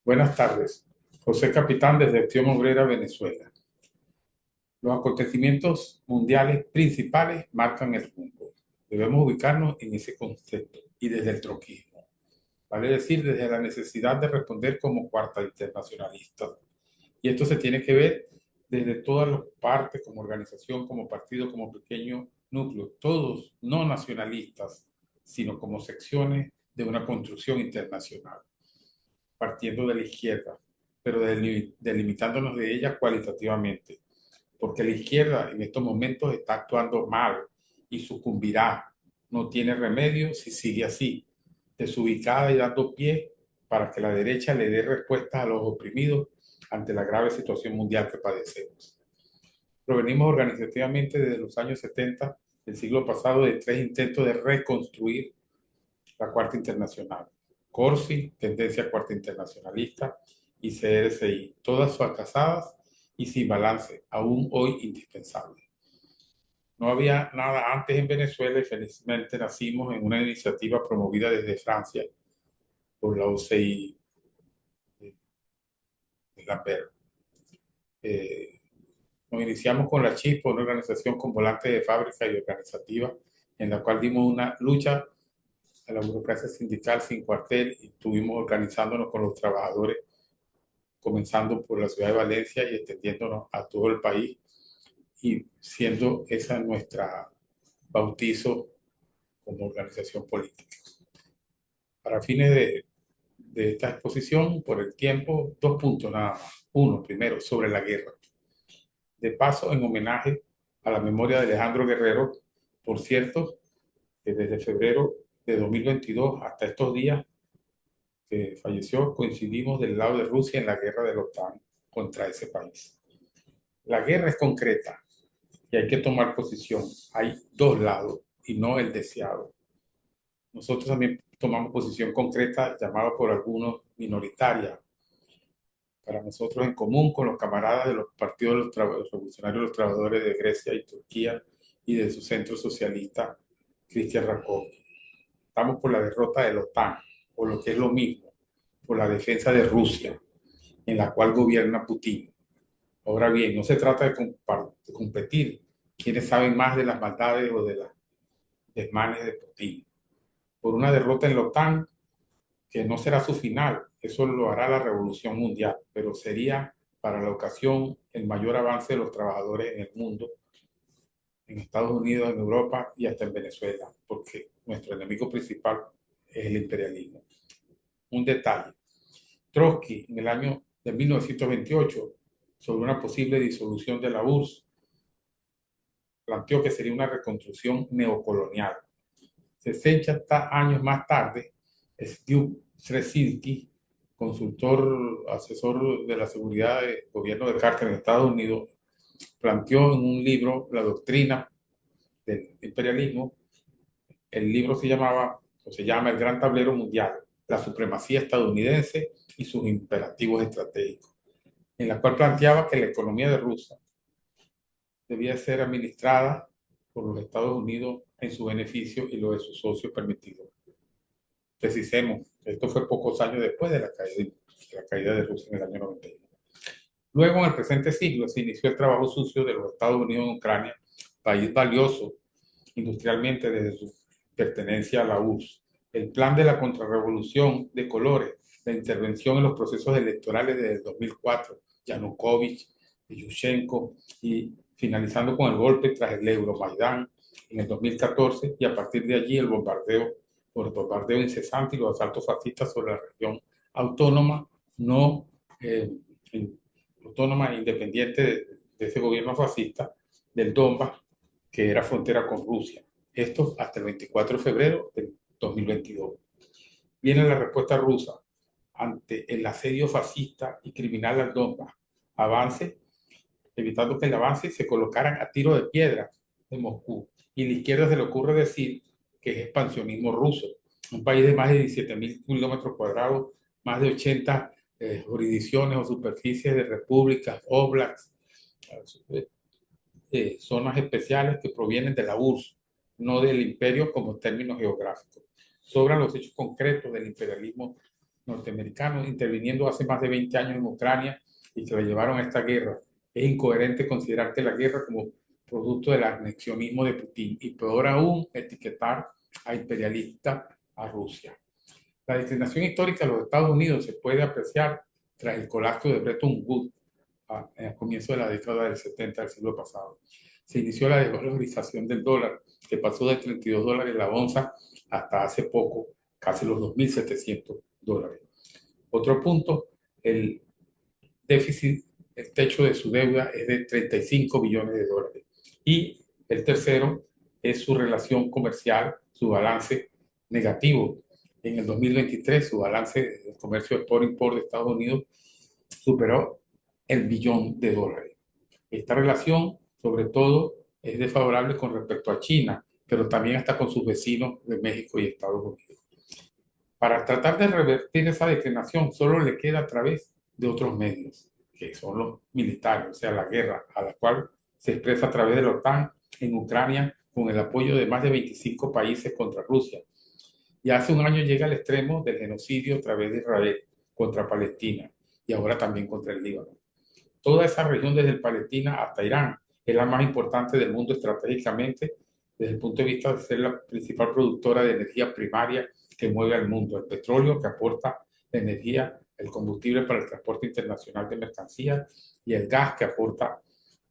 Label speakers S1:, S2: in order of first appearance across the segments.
S1: Buenas tardes. José Capitán desde Acción Obrera, Venezuela. Los acontecimientos mundiales principales marcan el rumbo. Debemos ubicarnos en ese concepto y desde el troquismo. Vale decir, desde la necesidad de responder como cuarta internacionalista. Y esto se tiene que ver desde todas las partes, como organización, como partido, como pequeño núcleo, todos no nacionalistas, sino como secciones de una construcción internacional, partiendo de la izquierda, pero delimitándonos de ella cualitativamente, porque la izquierda en estos momentos está actuando mal y sucumbirá. No tiene remedio si sigue así, desubicada y dando pie para que la derecha le dé respuestas a los oprimidos ante la grave situación mundial que padecemos. Provenimos organizativamente desde los años 70 del siglo pasado de tres intentos de reconstruir la Cuarta Internacional. Corsi, tendencia cuarta internacionalista, y CRCI, todas fracasadas y sin balance, aún hoy indispensable. No había nada antes en Venezuela y felizmente nacimos en una iniciativa promovida desde Francia por la UCI de Lambert. Eh, Nos iniciamos con la CHISPO, una organización con volante de fábrica y organizativa, en la cual dimos una lucha a la burocracia sindical sin cuartel y estuvimos organizándonos con los trabajadores, comenzando por la ciudad de Valencia y extendiéndonos a todo el país y siendo esa nuestra bautizo como organización política. Para fines de esta exposición, por el tiempo, dos puntos nada más. Uno, primero, sobre la guerra. De paso, en homenaje a la memoria de Alejandro Guerrero, por cierto, que desde febrero de 2022 hasta estos días que falleció, coincidimos del lado de Rusia en la guerra de la OTAN contra ese país. La guerra es concreta y hay que tomar posición. Hay dos lados y no el deseado. Nosotros también tomamos posición concreta, llamada por algunos minoritaria, para nosotros en común con los camaradas de los partidos de los revolucionarios los trabajadores de Grecia y Turquía y de su centro socialista, Cristian Rakovsky. Estamos por la derrota de la OTAN, o lo que es lo mismo, por la defensa de Rusia, en la cual gobierna Putin. Ahora bien, no se trata de competir quienes saben más de las maldades o de los desmanes de Putin. Por una derrota en la OTAN, que no será su final, eso lo hará la revolución mundial, pero sería para la ocasión el mayor avance de los trabajadores en el mundo, en Estados Unidos, en Europa y hasta en Venezuela, porque nuestro enemigo principal es el imperialismo. Un detalle, Trotsky en el año de 1928, sobre una posible disolución de la URSS, planteó que sería una reconstrucción neocolonial. 60 años más tarde, Stu Brzezinski, consultor, asesor de la seguridad del gobierno de Carter en Estados Unidos, planteó en un libro la doctrina del imperialismo. El libro se llamaba, o se llama El Gran Tablero Mundial, la supremacía estadounidense y sus imperativos estratégicos, en la cual planteaba que la economía de Rusia debía ser administrada por los Estados Unidos en su beneficio y lo de sus socios permitidos. Precisemos, esto fue pocos años después de la caída de Rusia en el año 91. Luego, en el presente siglo, se inició el trabajo sucio de los Estados Unidos en Ucrania, país valioso industrialmente desde su pertenencia a la URSS. El plan de la contrarrevolución de colores, la intervención en los procesos electorales desde el 2004, Yanukovych, Yushchenko, y finalizando con el golpe tras el Euromaidán en el 2014, y a partir de allí el bombardeo incesante y los asaltos fascistas sobre la región autónoma, no eh, autónoma e independiente de ese gobierno fascista del Donbass, que era frontera con Rusia. Esto hasta el 24 de febrero del 2022. Viene la respuesta rusa ante el asedio fascista y criminal al Donbass. Avance, evitando que el avance se colocaran a tiro de piedra de Moscú. Y a la izquierda se le ocurre decir que es expansionismo ruso. Un país de más de 17.000 kilómetros cuadrados, más de 80 jurisdicciones o superficies de repúblicas, oblats, zonas especiales que provienen de la URSS, no del imperio como término geográfico. Sobran los hechos concretos del imperialismo norteamericanos interviniendo hace más de 20 años en Ucrania y que la llevaron a esta guerra. Es incoherente considerar que la guerra como producto del anexionismo de Putin y peor aún etiquetar a imperialista a Rusia. La declinación histórica de los Estados Unidos se puede apreciar tras el colapso de Bretton Woods al comienzo de la década del 70 del siglo pasado. Se inició la desvalorización del dólar, que pasó de $32 la onza hasta hace poco, casi los $2.700. Otro punto, el déficit, el techo de su deuda es de $35 billones. Y el tercero es su relación comercial, su balance negativo. En el 2023, su balance de comercio export-import de Estados Unidos superó el $1 billón. Esta relación, sobre todo, es desfavorable con respecto a China, pero también hasta con sus vecinos de México y Estados Unidos. Para tratar de revertir esa declinación, solo le queda a través de otros medios, que son los militares, o sea, la guerra, a la cual se expresa a través de la OTAN en Ucrania con el apoyo de más de 25 países contra Rusia. Y hace un año llega al extremo del genocidio a través de Israel contra Palestina y ahora también contra el Líbano. Toda esa región desde Palestina hasta Irán es la más importante del mundo estratégicamente desde el punto de vista de ser la principal productora de energía primaria que mueve al mundo. El petróleo que aporta la energía, el combustible para el transporte internacional de mercancías y el gas que aporta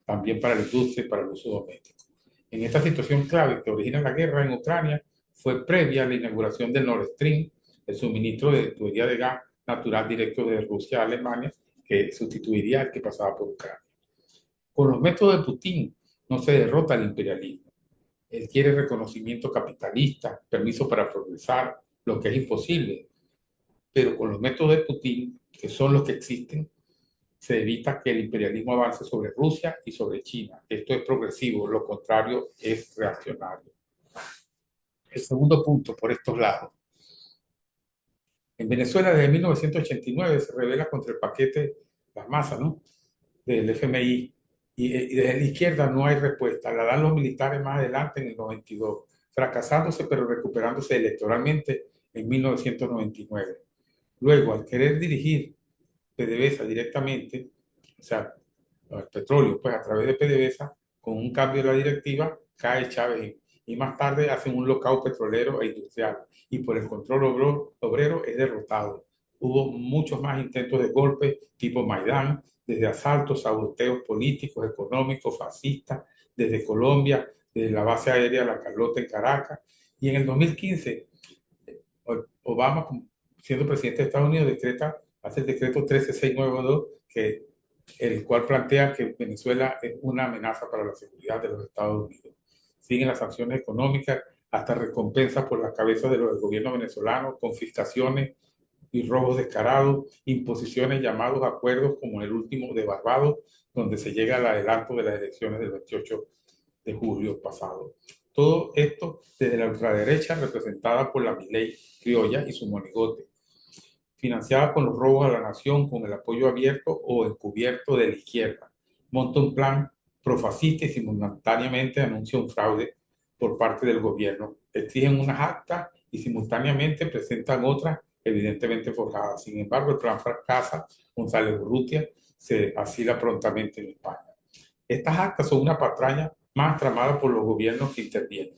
S1: también para la industria y para el uso doméstico. En esta situación clave que origina la guerra en Ucrania fue previa a la inauguración del Nord Stream, el suministro de tubería de gas natural directo de Rusia a Alemania, que sustituiría al que pasaba por Ucrania. Con los métodos de Putin no se derrota el imperialismo. Él quiere reconocimiento capitalista, permiso para progresar, lo que es imposible. Pero con los métodos de Putin, que son los que existen, se evita que el imperialismo avance sobre Rusia y sobre China. Esto es progresivo, lo contrario es reaccionario. El segundo punto, por estos lados. En Venezuela, desde 1989, se revela contra el paquete Las Masas, ¿no?, del FMI, y desde la izquierda no hay respuesta. La dan los militares más adelante en el 92, fracasándose pero recuperándose electoralmente en 1999. Luego, al querer dirigir PDVSA directamente, o sea, el petróleo, pues a través de PDVSA, con un cambio de la directiva, cae Chávez y más tarde hacen un lockout petrolero e industrial y por el control obrero es derrotado. Hubo muchos más intentos de golpe tipo Maidán, desde asaltos, saboteos políticos, económicos, fascistas, desde Colombia, desde la base aérea La Carlota en Caracas. Y en el 2015, Obama, siendo presidente de Estados Unidos, hace el decreto 13692, el cual plantea que Venezuela es una amenaza para la seguridad de los Estados Unidos. Siguen las sanciones económicas, hasta recompensas por las cabezas del gobierno venezolano, confiscaciones y robos descarados, imposiciones, llamados acuerdos como el último de Barbados, donde se llega al adelanto de las elecciones del 28 de julio pasado. Todo esto desde la ultraderecha representada por la Milei criolla y su monigote, financiada con los robos a la nación con el apoyo abierto o encubierto de la izquierda. Monta un plan profascista y simultáneamente anuncia un fraude por parte del gobierno. Exigen unas actas y simultáneamente presentan otras evidentemente forjadas. Sin embargo, el plan fracasa. González Urrutia se asila prontamente en España. Estas actas son una patraña más tramada por los gobiernos que intervienen,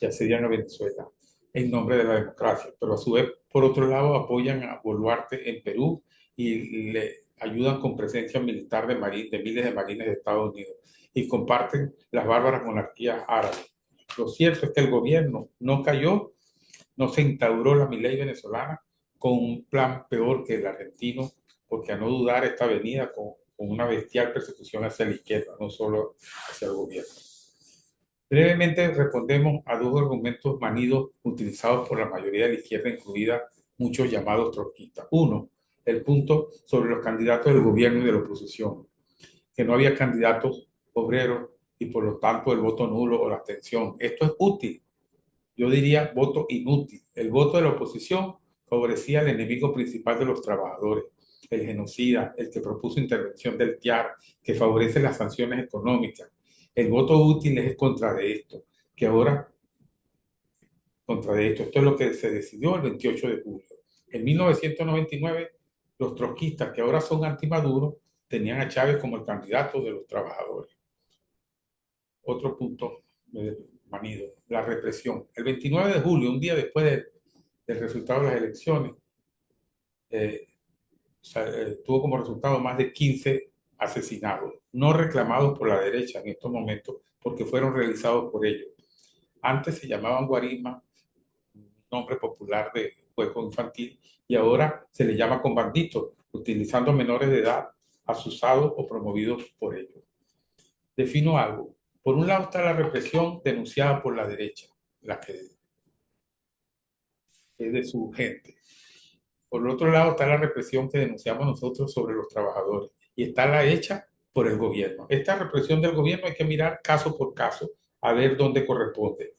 S1: ya serían a Venezuela, en nombre de la democracia, pero a su vez, por otro lado, apoyan a Boluarte en Perú y le ayudan con presencia militar de miles de marines de Estados Unidos y comparten las bárbaras monarquías árabes. Lo cierto es que el gobierno no cayó, no se instauró la Milei venezolana con un plan peor que el argentino, porque a no dudar esta venida con una bestial persecución hacia la izquierda, no solo hacia el gobierno. Brevemente respondemos a dos argumentos manidos utilizados por la mayoría de la izquierda, incluida muchos llamados trotskistas. Uno, el punto sobre los candidatos del gobierno y de la oposición, que no había candidatos obreros y por lo tanto el voto nulo o la abstención. Esto es útil, yo diría voto inútil. El voto de la oposición favorecía al enemigo principal de los trabajadores, el genocida, el que propuso intervención del TIAR, que favorece las sanciones económicas. El voto útil es contra de esto, que ahora, contra de esto, esto es lo que se decidió el 28 de julio. En 1999, los trotskistas, que ahora son anti-Maduro, tenían a Chávez como el candidato de los trabajadores. Otro punto, manido, la represión. El 29 de julio, un día después del resultado de las elecciones, tuvo como resultado más de 15 asesinados, no reclamados por la derecha en estos momentos, porque fueron realizados por ellos. Antes se llamaban guarisma, un nombre popular de juego infantil, y ahora se le llama combanditos, utilizando menores de edad, asusados o promovidos por ellos. Defino algo. Por un lado está la represión denunciada por la derecha, la que es de su gente. Por otro lado está la represión que denunciamos nosotros sobre los trabajadores y está la hecha por el gobierno. Esta represión del gobierno hay que mirar caso por caso a ver dónde corresponde.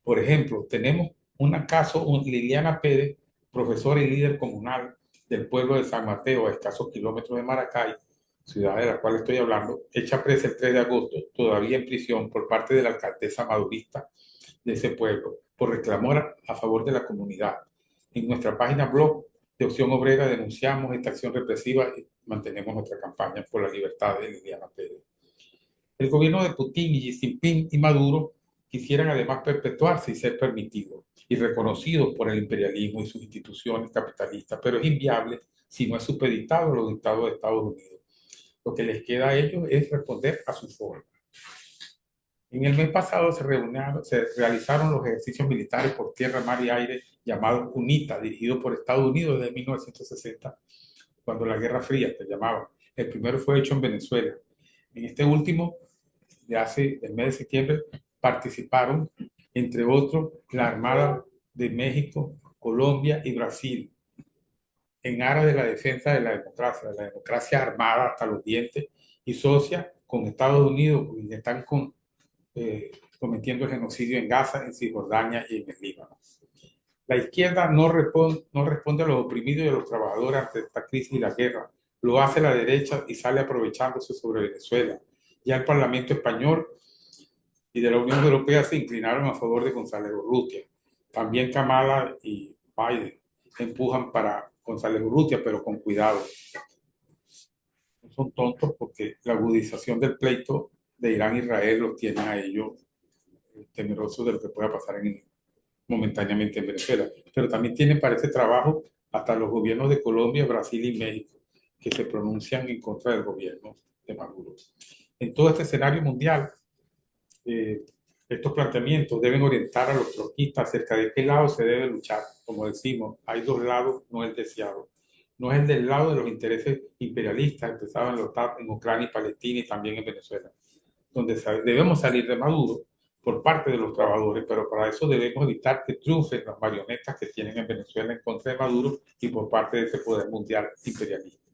S1: Por ejemplo, tenemos un caso, Liliana Pérez, profesora y líder comunal del pueblo de San Mateo, a escasos kilómetros de Maracay, ciudad de la cual estoy hablando, hecha presa el 3 de agosto, todavía en prisión por parte de la alcaldesa madurista de ese pueblo, por reclamar a favor de la comunidad. En nuestra página blog de Opción Obrera denunciamos esta acción represiva y mantenemos nuestra campaña por la libertad de Liliana Pérez. El gobierno de Putin y Xi Jinping y Maduro quisieran además perpetuarse y ser permitidos y reconocidos por el imperialismo y sus instituciones capitalistas, pero es inviable si no es supeditado a los dictados de Estados Unidos. Lo que les queda a ellos es responder a su forma. En el mes pasado se realizaron los ejercicios militares por tierra, mar y aire llamados UNITA, dirigidos por Estados Unidos desde 1960, cuando la Guerra Fría se llamaba. El primero fue hecho en Venezuela. En este último, del mes de septiembre, participaron, entre otros, la Armada de México, Colombia y Brasil, en aras de la defensa de la democracia armada hasta los dientes y socia con Estados Unidos, que están cometiendo el genocidio en Gaza, en Cisjordania y en el Líbano. La izquierda no responde a los oprimidos y a los trabajadores ante esta crisis y la guerra. Lo hace la derecha y sale aprovechándose sobre Venezuela. Ya el Parlamento español y de la Unión Europea se inclinaron a favor de González Urrutia. También Kamala y Biden empujan para González Urrutia, pero con cuidado. No son tontos porque la agudización del pleito de Irán-Israel los tiene a ellos temerosos de lo que pueda pasar momentáneamente en Venezuela. Pero también tienen para ese trabajo hasta los gobiernos de Colombia, Brasil y México, que se pronuncian en contra del gobierno de Maduro. En todo este escenario mundial, estos planteamientos deben orientar a los trotskistas acerca de qué lado se debe luchar. Como decimos, hay dos lados, no el deseado. No es el del lado de los intereses imperialistas empezados en Ucrania y Palestina y también en Venezuela, donde debemos salir de Maduro por parte de los trabajadores, pero para eso debemos evitar que triunfen las marionetas que tienen en Venezuela en contra de Maduro y por parte de ese poder mundial imperialista.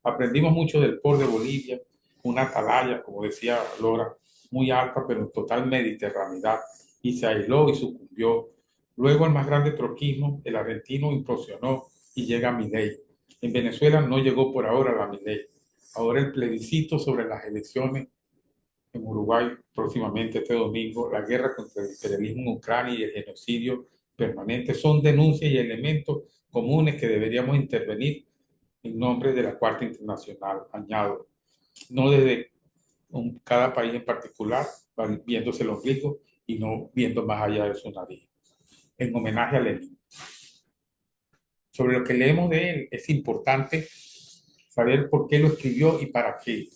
S1: Aprendimos mucho del POR de Bolivia, una atalaya, como decía Lora, muy alta, pero en total mediterraneidad, y se aisló y sucumbió. Luego el más grande trotskismo, el argentino, implosionó y llega Milei. En Venezuela no llegó por ahora la Milei. Ahora el plebiscito sobre las elecciones en Uruguay próximamente este domingo, la guerra contra el imperialismo en Ucrania y el genocidio permanente son denuncias y elementos comunes que deberíamos intervenir en nombre de la Cuarta Internacional, añado, no desde cada país en particular, viéndose el ombligo y no viendo más allá de su nariz. En homenaje a Lenin. Sobre lo que leemos de él, es importante saber por qué lo escribió y para qué.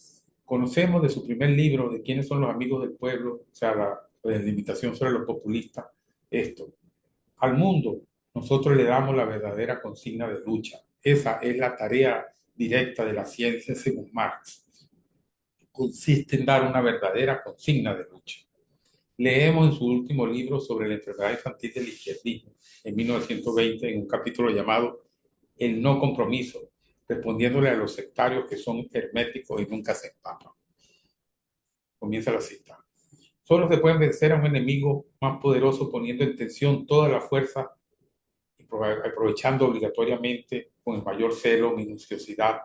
S1: Conocemos de su primer libro, de quiénes son los amigos del pueblo, o sea, la delimitación sobre los populistas, esto. Al mundo, nosotros le damos la verdadera consigna de lucha. Esa es la tarea directa de la ciencia según Marx. Consiste en dar una verdadera consigna de lucha. Leemos en su último libro sobre la enfermedad infantil del izquierdismo, en 1920, en un capítulo llamado El no compromiso, respondiéndole a los sectarios que son herméticos y nunca se empapan. Comienza la cita. Solo se puede vencer a un enemigo más poderoso poniendo en tensión toda la fuerza y aprovechando obligatoriamente con el mayor celo, minuciosidad,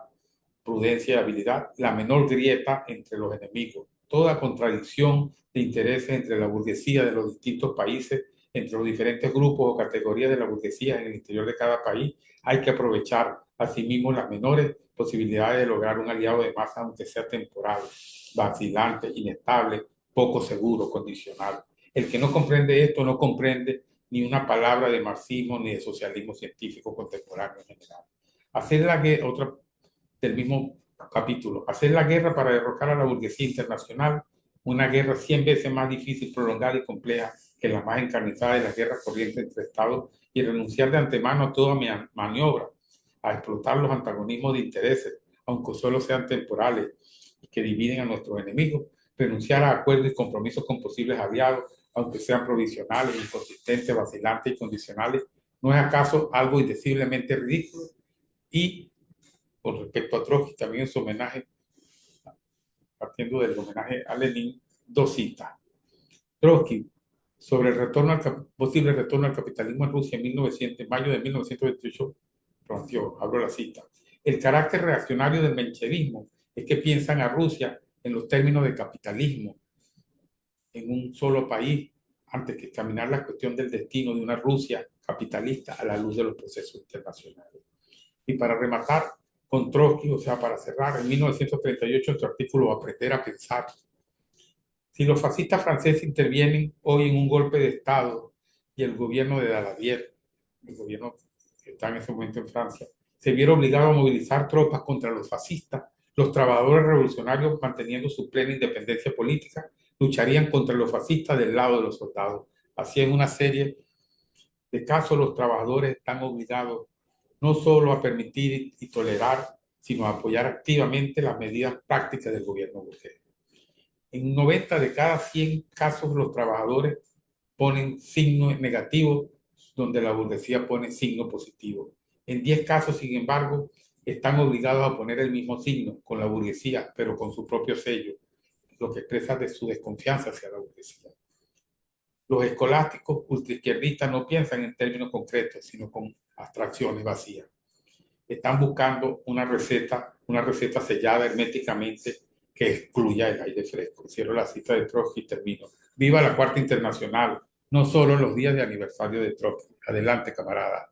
S1: prudencia y habilidad la menor grieta entre los enemigos. Toda contradicción de intereses entre la burguesía de los distintos países entre los diferentes grupos o categorías de la burguesía en el interior de cada país, hay que aprovechar asimismo las menores posibilidades de lograr un aliado de masa, aunque sea temporal, vacilante, inestable, poco seguro, condicional. El que no comprende esto no comprende ni una palabra de marxismo ni de socialismo científico contemporáneo en general. Hacer la guerra, otra del mismo capítulo, hacer la guerra para derrocar a la burguesía internacional, una guerra 100 veces más difícil, prolongada y compleja que la más encarnizada de las guerras corrientes entre Estados, y renunciar de antemano a toda maniobra, a explotar los antagonismos de intereses, aunque solo sean temporales y que dividen a nuestros enemigos, renunciar a acuerdos y compromisos con posibles aliados, aunque sean provisionales, inconsistentes, vacilantes y condicionales, ¿no es acaso algo indeciblemente ridículo? Y con respecto a Trotsky, también en su homenaje, partiendo del homenaje a Lenin, dos citas. Trotsky, sobre el retorno posible retorno al capitalismo en Rusia en mayo de 1928, planteó, abro la cita, el carácter reaccionario del menchevismo es que piensan a Rusia en los términos de capitalismo, en un solo país, antes que examinar la cuestión del destino de una Rusia capitalista a la luz de los procesos internacionales. Y para rematar, con Trotsky, o sea, para cerrar, en 1938, en su artículo Aprender a pensar, si los fascistas franceses intervienen hoy en un golpe de Estado y el gobierno de Daladier, el gobierno que está en ese momento en Francia, se viera obligado a movilizar tropas contra los fascistas, los trabajadores revolucionarios, manteniendo su plena independencia política, lucharían contra los fascistas del lado de los soldados. Así, en una serie de casos, los trabajadores están obligados no solo a permitir y tolerar, sino a apoyar activamente las medidas prácticas del gobierno burgués. En 90 de cada 100 casos los trabajadores ponen signo negativo donde la burguesía pone signo positivo. En 10 casos, sin embargo, están obligados a poner el mismo signo con la burguesía, pero con su propio sello, lo que expresa de su desconfianza hacia la burguesía. Los escolásticos ultraizquierdistas no piensan en términos concretos, sino con abstracciones vacías. Están buscando una receta sellada herméticamente que excluya el aire fresco. Cierro la cita de Trotsky y termino. Viva la Cuarta Internacional, no solo en los días de aniversario de Trotsky. Adelante, camarada.